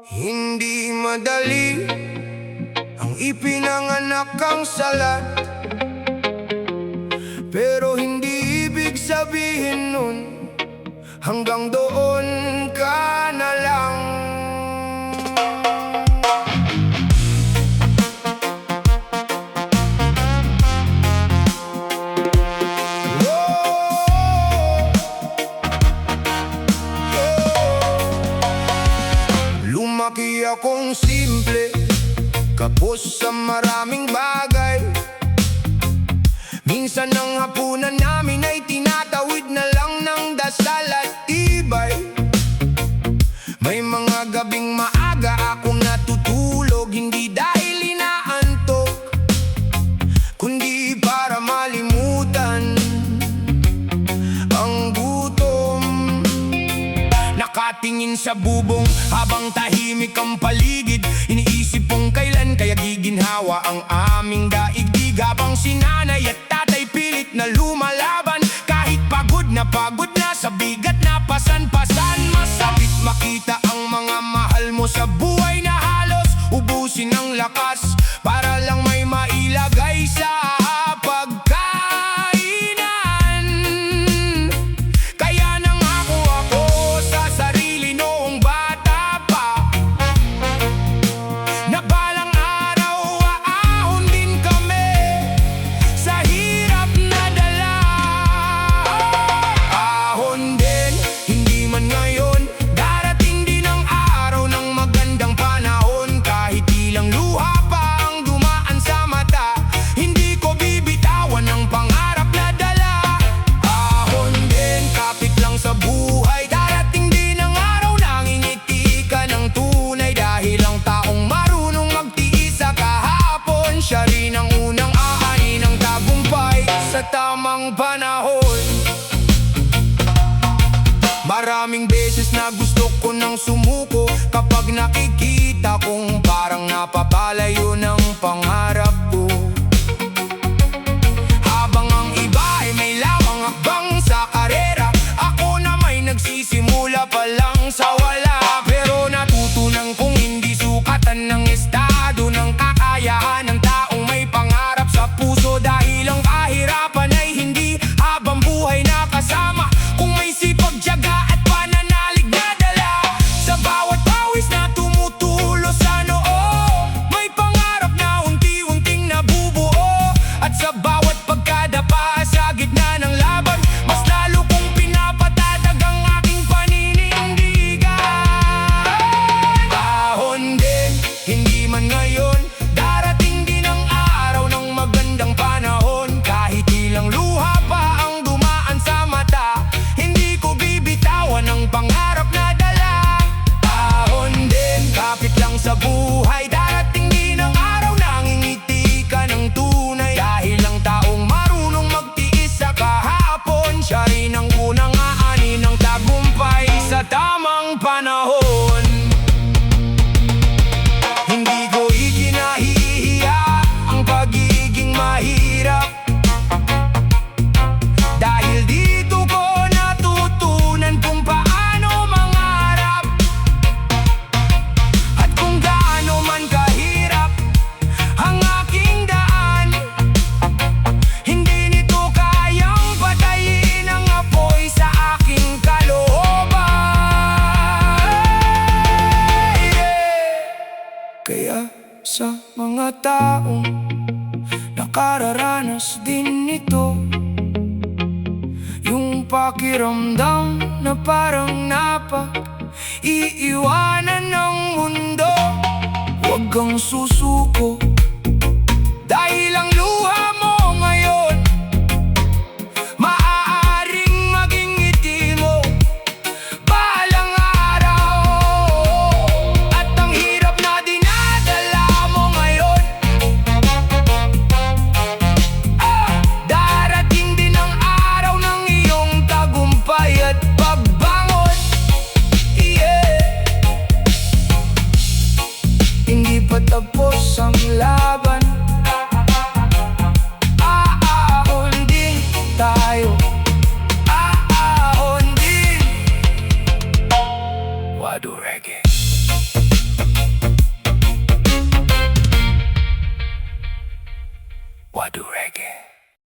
Hindi madali ang ipinanganak kang salat, pero hindi ibig sabihin nun hanggang doon ka na lang. Lumaki akong simple, kapos sa maraming bagay. Minsan ang hapunan namin ay tinatawid na lang ng dasal at tibay. May mga gabing maaga akong natutulog, hindi dahil inaantok, kundi para malimutan ang gutom. Nakatingin sa bubong habang tahimik ang paligid, iniisip kung kailan kaya giginhawa ang aming daigdig. Habang si nanay at tatay pilit na lumalaban, kahit pagod na sa bigat na pasan-pasan. Masakit makita ang mga mahal mo sa buhay na halos ubusin ang lakas para lang may mailagay sa pagkainan. Kaya nangako ako sa sarili noong bata pa na balang araw aahon din kami sa hirap na dala. Ahon din, hindi man ngayon, darating din ang araw ng magandang panahon. Kahit ilang luha pa ang dumaan sa mata, hindi ko bibitawan ang pangarap na dala. Ahon din, kapit lang sa buhay, darating din ang araw na ngingiti ka ng tunay. Dahil ang taong marunong magtiis sa kahapon, siya rin ang unang aanin ng tagumpay sa tamang panahon. Maraming beses na gusto ko nang sumuko kapag nakikita kong parang napapalayo ng pangarap ko. Habang ang iba ay may lamang hakbang sa karera, ako na may nagsisimula pa lang sa wala. Pero natutunan kong hindi sukatan ng estado ng kakayahan ng taong may pangarap sa puso. Dahil ang kahirapan ay hindi habang buhay na kasama, kung may sipag, tiyaga at pananalig na dala. Sa bawat pawis na tumutulo sa noo, may pangarap na unti-unting nabubuo. At sa bawat pagkadapa sa gitna ng laban, mas lalo kong pinapatatag ang aking paninindigan. Ahon din, hindi man ngayon, darating din ang araw ng magandang panahon. Kahit ilang luha pa ang dumaan sa mata, hindi ko bibitawan ang pangarap na dala. Ahon din, kapit lang sa buhay, darating din ang araw na ngingiti ka ng tunay. Dahil ang taong marunong magtiis sa kahapon, siya rin ang unang aanin ng tagumpay sa tamang panahon. Hindi ko ikinahihiya ang pagiging mahirap, dahil dito ko natutunan kung paano mangarap. At kung gaano man kahirap ang aking daan, hindi nito kayang patayin ang apoy sa aking kalooban. Kaya sa mga taong nakararanas din nito, yung pakiramdam na parang iiwanan ng mundo, huwag kang susuko. Dahil ang luha mo ngayon, maaaring maging ngiti mo balang araw. At ang hirap na dinadala mo ngayon, darating din ang araw ng iyong tagumpay at pagbangon. Hindi pa tapos ang laban, aahon din tayo, aahon din. Wadu Reggae. Badu Reggae.